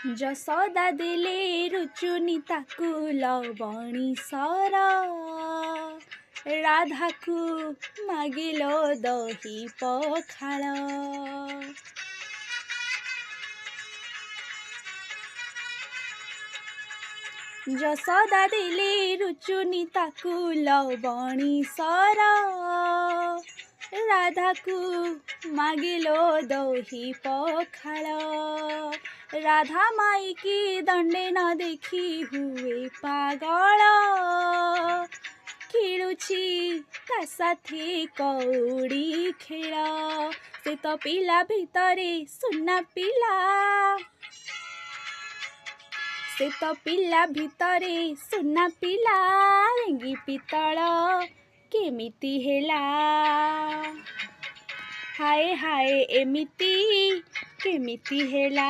ଯଶୋଦା ଦେଲେ ରୁଚୁନି ତାକୁ ଲବଣୀ ସର, ରାଧାକୁ ମାଗିଲ ଦହି ପଖାଳ। ଯଶୋଦା ଦେଲେ ରୁଚୁନି ତାକୁ ଲବଣୀ ସର, ରାଧାକୁ ମାଗିଲ ଦହି ପଖାଳ। ରାଧା ମାଇକି ଦଣ୍ଡେ ନ ଦେଖି ହୁଏ ପାଗଳ, ଖେଳୁଛି ତା ସାଥେ କଉଡ଼ି ଖେଳ। ସେ ତ ପିଲା ଭିତରେ ସୁନା ପିଲା, ସେ ତ ପିଲା ଭିତରେ ସୁନା ପିଲା, ରେଙ୍ଗି ପିତ୍ତଳ କେମିତି ହେଲା? ହାୟ ହାୟ ଏମିତି କେମିତି ହେଲା?